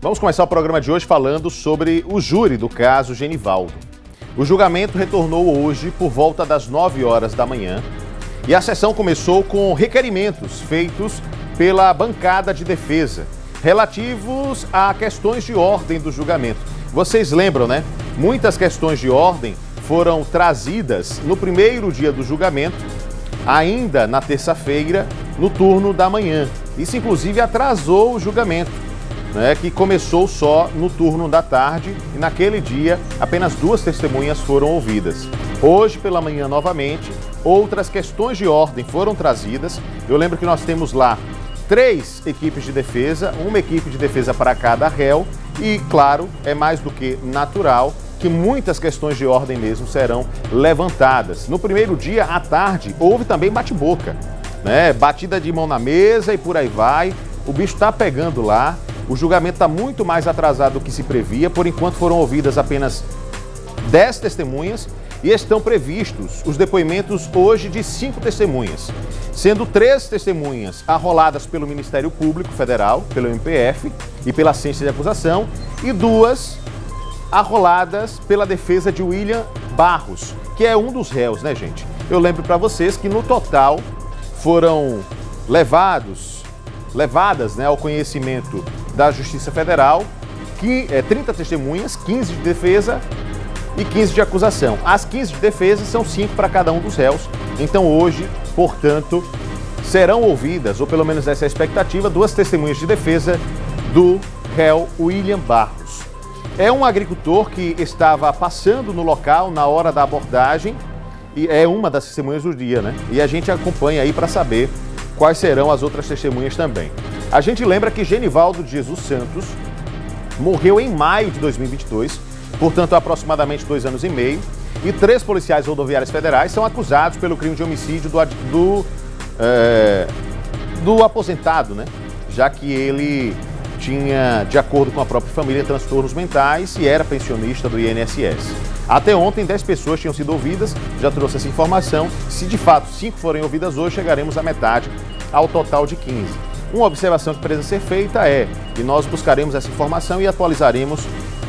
Vamos começar o programa de hoje falando sobre o júri do caso Genivaldo. O julgamento retornou hoje por volta das 9 horas da manhã e a sessão começou com requerimentos feitos pela bancada de defesa relativos a questões de ordem do julgamento. Vocês lembram, né? Muitas questões de ordem foram trazidas no primeiro dia do julgamento, ainda na terça-feira, no turno da manhã. Isso, inclusive, atrasou o julgamento, né, que começou só no turno da tarde e naquele dia apenas 2 testemunhas foram ouvidas. Hoje pela manhã novamente, outras questões de ordem foram trazidas. Eu lembro que nós temos lá 3 equipes de defesa, uma equipe de defesa para cada réu e, claro, é mais do que natural que muitas questões de ordem mesmo serão levantadas. No primeiro dia, à tarde, houve também bate-boca, né? Batida de mão na mesa e por aí vai. O bicho está pegando lá. O julgamento está muito mais atrasado do que se previa. Por enquanto foram ouvidas apenas 10 testemunhas e estão previstos os depoimentos hoje de 5 testemunhas, sendo 3 testemunhas arroladas pelo Ministério Público Federal, pelo MPF e pela ciência de acusação, e 2 arroladas pela defesa de William Barros, que é um dos réus, né, gente? Eu lembro para vocês que no total foram levadas, né, ao conhecimento da Justiça Federal, 30 testemunhas, 15 de defesa e 15 de acusação. As 15 de defesa são 5 para cada um dos réus. Então hoje, portanto, serão ouvidas, ou pelo menos essa é a expectativa, 2 testemunhas de defesa do réu William Barros. É um agricultor que estava passando no local na hora da abordagem e é uma das testemunhas do dia, né? E a gente acompanha aí para saber quais serão as outras testemunhas também. A gente lembra que Genivaldo de Jesus Santos morreu em maio de 2022, portanto há aproximadamente 2 anos e meio, e 3 policiais rodoviários federais são acusados pelo crime de homicídio do aposentado, né? Já que ele tinha, de acordo com a própria família, transtornos mentais e era pensionista do INSS. Até ontem, 10 pessoas tinham sido ouvidas, já trouxe essa informação. Se de fato 5 forem ouvidas hoje, chegaremos à metade, ao total de 15. Uma observação que precisa ser feita é, e nós buscaremos essa informação e atualizaremos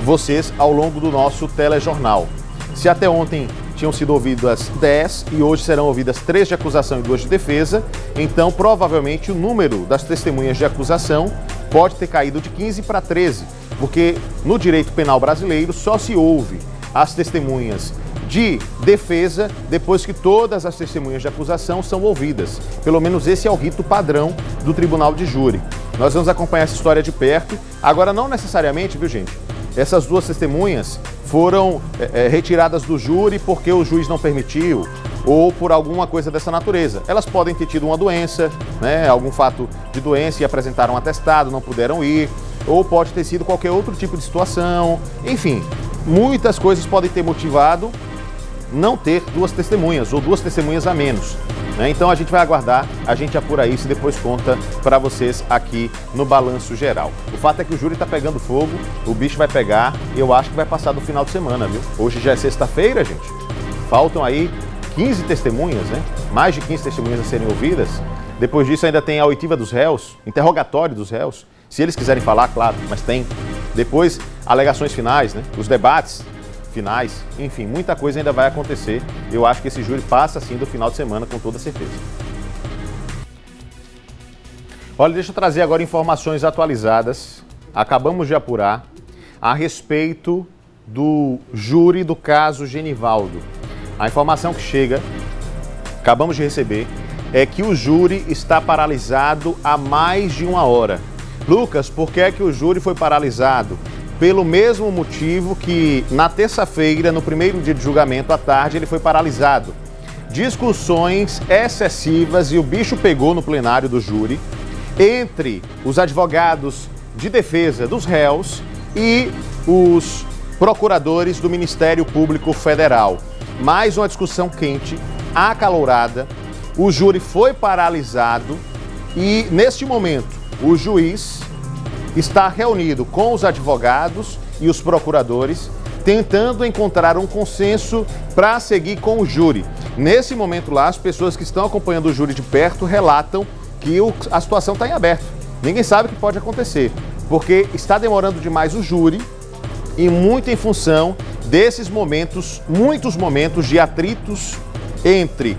vocês ao longo do nosso telejornal. Se até ontem tinham sido ouvidas 10 e hoje serão ouvidas 3 de acusação e 2 de defesa, então provavelmente o número das testemunhas de acusação pode ter caído de 15 para 13, porque no direito penal brasileiro só se ouve as testemunhas de defesa depois que todas as testemunhas de acusação são ouvidas. Pelo menos esse é o rito padrão do tribunal de júri. Nós vamos acompanhar essa história de perto. Agora, não necessariamente, viu, gente? Essas 2 testemunhas foram retiradas do júri porque o juiz não permitiu ou por alguma coisa dessa natureza. Elas podem ter tido uma doença, né, algum fato de doença e apresentaram um atestado, não puderam ir, ou pode ter sido qualquer outro tipo de situação. Enfim, muitas coisas podem ter motivado não ter 2 testemunhas ou 2 testemunhas a menos, né? Então a gente vai aguardar, a gente apura isso e depois conta para vocês aqui no Balanço Geral. O fato é que o júri tá pegando fogo, o bicho vai pegar, eu acho que vai passar do final de semana, viu? Hoje já é sexta-feira, gente. Faltam aí 15 testemunhas, né? Mais de 15 testemunhas a serem ouvidas. Depois disso ainda tem a oitiva dos réus, interrogatório dos réus, se eles quiserem falar, claro, mas tem. Depois, alegações finais, né? Os debates finais, enfim, muita coisa ainda vai acontecer. Eu acho que esse júri passa assim do final de semana com toda certeza. Olha, deixa eu trazer agora informações atualizadas. Acabamos de apurar a respeito do júri do caso Genivaldo. A informação que chega, acabamos de receber, é que o júri está paralisado há mais de 1 hora. Lucas, por que é que o júri foi paralisado? Pelo mesmo motivo que na terça-feira, no primeiro dia de julgamento, à tarde, ele foi paralisado. Discussões excessivas e o bicho pegou no plenário do júri entre os advogados de defesa dos réus e os procuradores do Ministério Público Federal. Mais uma discussão quente, acalorada, o júri foi paralisado e, neste momento, o juiz está reunido com os advogados e os procuradores, tentando encontrar um consenso para seguir com o júri. Nesse momento lá, as pessoas que estão acompanhando o júri de perto relatam que a situação está em aberto. Ninguém sabe o que pode acontecer. porque está demorando demais o júri e muito em função desses momentos, muitos momentos de atritos entre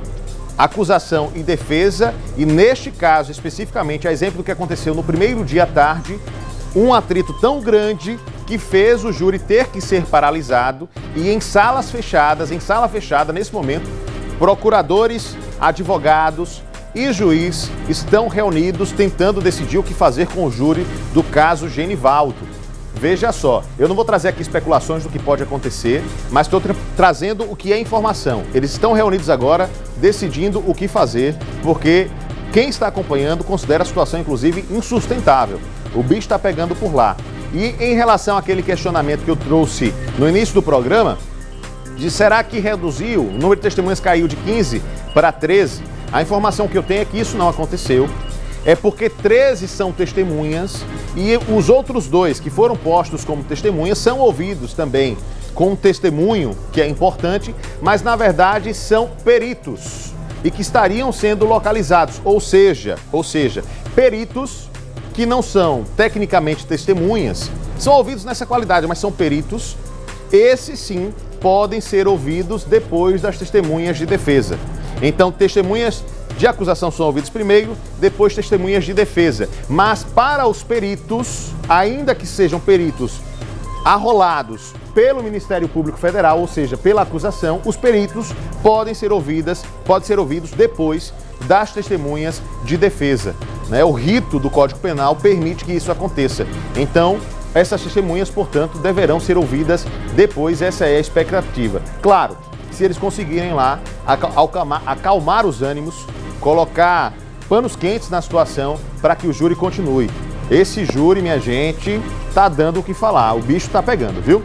acusação e defesa, e neste caso especificamente, a exemplo do que aconteceu no primeiro dia à tarde, um atrito tão grande que fez o júri ter que ser paralisado, e em sala fechada nesse momento, procuradores, advogados e juiz estão reunidos tentando decidir o que fazer com o júri do caso Genivaldo. Veja só, eu não vou trazer aqui especulações do que pode acontecer, mas estou trazendo o que é informação. Eles estão reunidos agora, decidindo o que fazer, porque quem está acompanhando considera a situação, inclusive, insustentável. O bicho está pegando por lá. E em relação àquele questionamento que eu trouxe no início do programa, de será que reduziu, o número de testemunhas caiu de 15 para 13, a informação que eu tenho é que isso não aconteceu. É porque 13 são testemunhas e os outros 2 que foram postos como testemunhas são ouvidos também com um testemunho, que é importante, mas na verdade são peritos e que estariam sendo localizados, ou seja, peritos que não são tecnicamente testemunhas, são ouvidos nessa qualidade, mas são peritos, esses sim podem ser ouvidos depois das testemunhas de defesa. Então, testemunhas de acusação são ouvidos primeiro, depois testemunhas de defesa. Mas para os peritos, ainda que sejam peritos arrolados pelo Ministério Público Federal, ou seja, pela acusação, os peritos podem ser ouvidos depois das testemunhas de defesa. O rito do Código Penal permite que isso aconteça. Então, essas testemunhas, portanto, deverão ser ouvidas depois, essa é a expectativa. Claro, se eles conseguirem lá acalmar os ânimos, colocar panos quentes na situação para que o júri continue. Esse júri, minha gente, tá dando o que falar, o bicho tá pegando, viu?